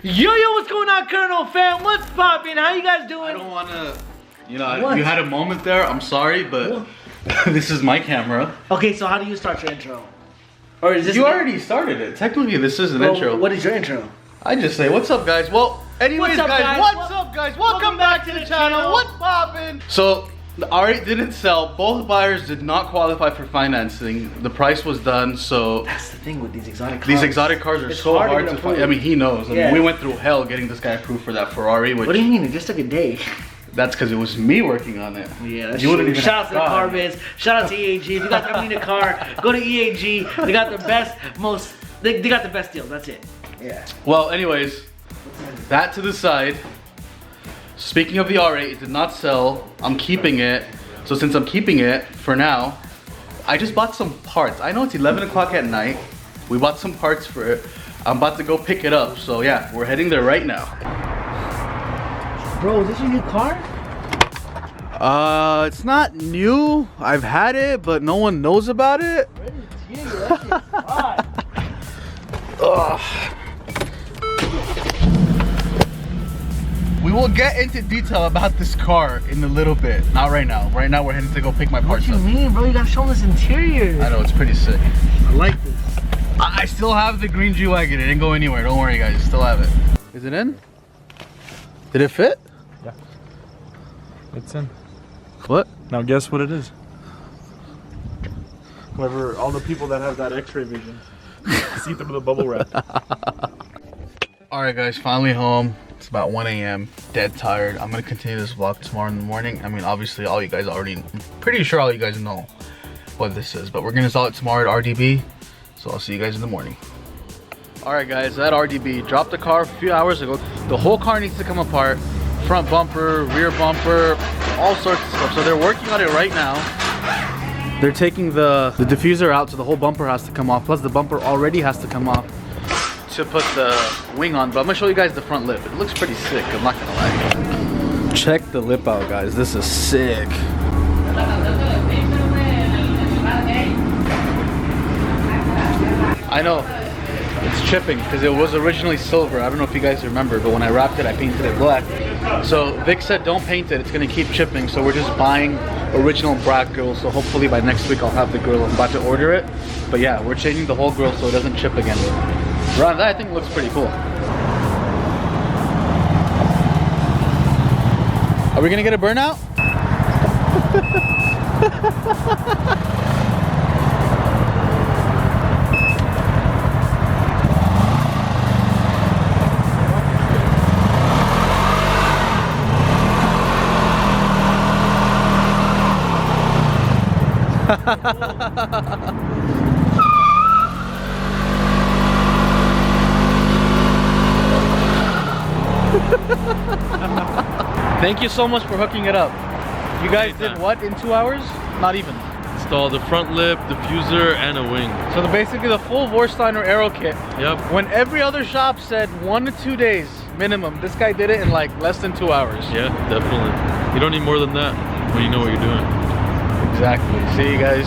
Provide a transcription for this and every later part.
Yo, what's going on, Colonel fam? What's poppin'? How you guys doing? I don't want to, you know, you had a moment there. I'm sorry, but this is my camera. Okay, so how do you start your intro? Or is this you already started it. Technically, this is an intro. What is your intro? I just say, what's up, guys? Well, anyways, guys, what's up, guys? Welcome back to the channel. What's poppin'? So, the R8 didn't sell. Both buyers did not qualify for financing. The price was done, so... That's the thing with these exotic cars. These exotic cars are so hard to find. I mean, he knows. I mean, we went through hell getting this guy approved for that Ferrari, which... What do you mean? It just took a day. That's because it was me working on it. Yeah, that's you wouldn't true. even Shout out to the CarBiz. Shout out to EAG. If you guys ever need a car, go to EAG. They got the best, they got the best deals. That's it. Yeah. Well, anyways, that to the side. Speaking of the R8, it did not sell. I'm keeping it. So since I'm keeping it for now, I just bought some parts. I know it's 11 o'clock at night. We bought some parts for it. I'm about to go pick it up. So yeah, we're heading there right now. Bro, is this your new car? It's not new. I've had it, but no one knows about it. We will get into detail about this car in a little bit. Not right now. Right now we're heading to go pick my parts up. What you mean, bro? You gotta show them this interior. I know, it's pretty sick. I like this. I still have the green G-Wagon. It didn't go anywhere. Don't worry, guys. Still have it. Is it in? Did it fit? Yeah. It's in. What? Now guess what it is. Whoever, all the people that have that x-ray vision see through the bubble wrap. Alright guys, finally home. It's about 1 a.m. Dead tired. I'm gonna continue this vlog tomorrow in the morning. I mean, obviously all you guys already, I'm pretty sure all you guys know what this is, but we're gonna install it tomorrow at RDB. So I'll see you guys in the morning. Alright guys, at RDB, dropped the car a few hours ago. The whole car needs to come apart. Front bumper, rear bumper, all sorts of stuff. So they're working on it right now. They're taking the diffuser out, so the whole bumper has to come off. Plus the bumper already has to come off to put the wing on. But I'm gonna show you guys the front lip. It looks pretty sick, I'm not gonna lie. Check the lip out, guys. This is sick. I know. It's chipping because it was originally silver. I don't know if you guys remember, but when I wrapped it, I painted it black. So Vic said don't paint it, it's gonna keep chipping. So we're just buying original black grill. So hopefully by next week I'll have the grill. I'm about to order it. But yeah, we're changing the whole grill so it doesn't chip again. Around that, I think it looks pretty cool. Are we gonna get a burnout? Thank you so much for hooking it up. You guys did what in 2 hours? Not even. Installed the front lip, diffuser, and a wing. So basically the full Vorsteiner aero kit. Yep. When every other shop said 1 to 2 days minimum, this guy did it in like less than 2 hours. Yeah, definitely. You don't need more than that when you know what you're doing. Exactly. See you guys.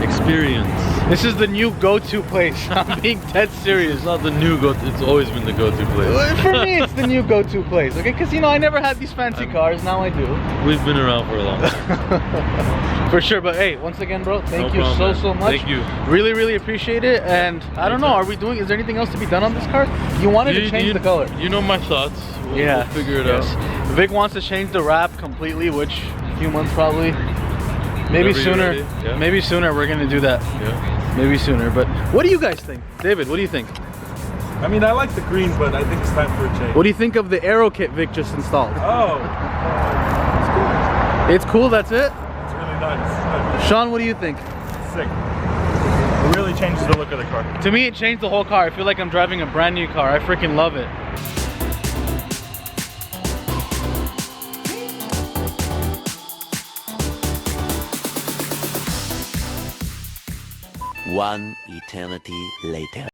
Experience. This is the new go-to place. I'm being dead serious. It's not the new go-to, it's always been the go-to place. For me, it's the new go-to place, okay? Because, you know, I never had these fancy cars, now I do. We've been around for a long time. For sure, but hey, once again, bro, thank you so much. Thank you. Really, really appreciate it. And I don't know, are we doing, is there anything else to be done on this car? You wanted to change the color. You know my thoughts. We'll figure it out. Vic wants to change the wrap completely, which a few months probably. Maybe sooner. Yeah. Maybe sooner we're gonna do that. Yeah. Maybe sooner. But what do you guys think? David, what do you think? I mean, I like the green, but I think it's time for a change. What do you think of the aero kit Vic just installed? Oh, it's cool, that's it? It's really nice. Sean, what do you think? Sick. It really changes the look of the car. To me, it changed the whole car. I feel like I'm driving a brand new car. I freaking love it. One eternity later.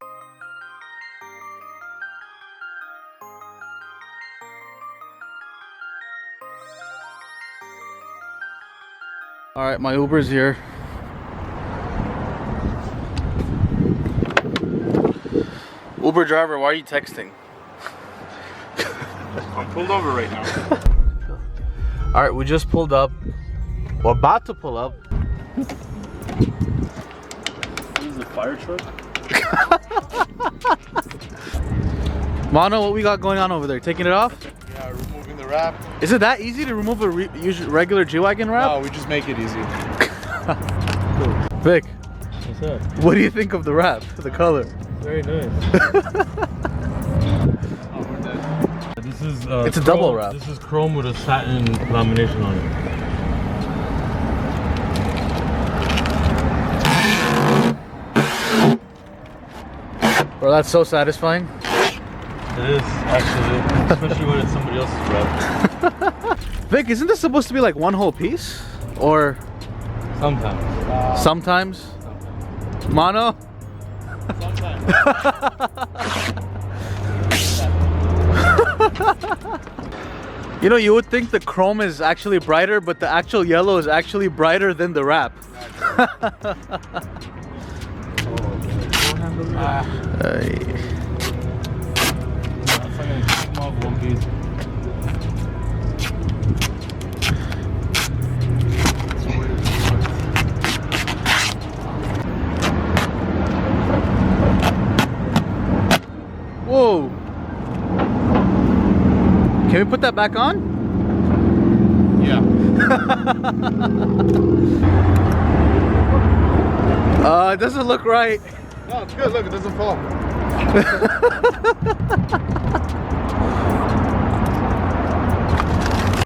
All right, my Uber's here. Uber driver, why are you texting? I'm pulled over right now. All right, we just pulled up. We're about to pull up. This is a fire truck? Mono, what we got going on over there? Taking it off? Yeah, removing the wrap. Is it that easy to remove a regular G-Wagon wrap? No, we just make it easy. Vic, What's that? what do you think of the wrap? The color? Very nice. This is It's a double wrap. This is chrome with a satin lamination on it. Bro, that's so satisfying. It is actually, especially when it's somebody else's wrap. Vic, isn't this supposed to be like one whole piece? Or Sometimes. sometimes? Mono? You know, you would think the chrome is actually brighter, but the actual yellow is actually brighter than the wrap. Whoa! Can we put that back on? Yeah. It doesn't look right. No, it's good. Look, it doesn't fall.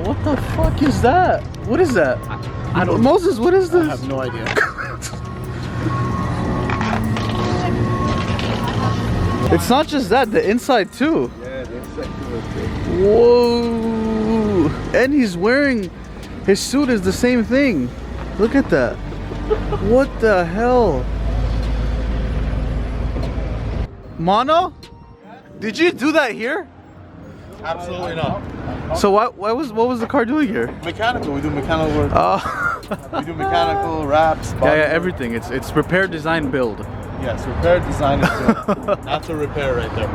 What the fuck is that? What is that? I don't. Moses, what is this? I have no idea. It's not just that, the inside too. Yeah, the inside too. Whoa! And he's wearing, his suit is the same thing. Look at that. What the hell? Mono? Did you do that here? Absolutely not. So what was the car doing here? Mechanical. We do mechanical work. Oh. We do mechanical wraps. Yeah, everything. It's repair, design, build. Yes, repair, design, and build. That's a repair right there.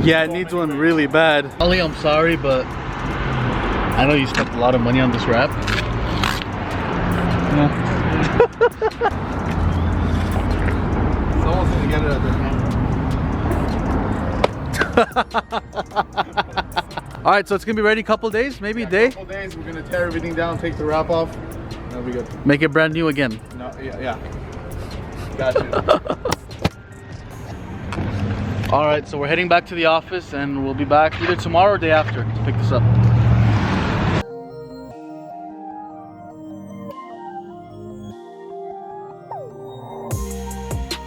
Yeah, it needs one really bad. Ali, I'm sorry, but I know you spent a lot of money on this wrap. Someone's gonna get it at the hand. All right, so it's gonna be ready a couple days, maybe a day. Couple days, we're gonna tear everything down, take the wrap off, and that'll be good. Make it brand new again. No, yeah. Gotcha. All right, so we're heading back to the office, and we'll be back either tomorrow or day after to pick this up.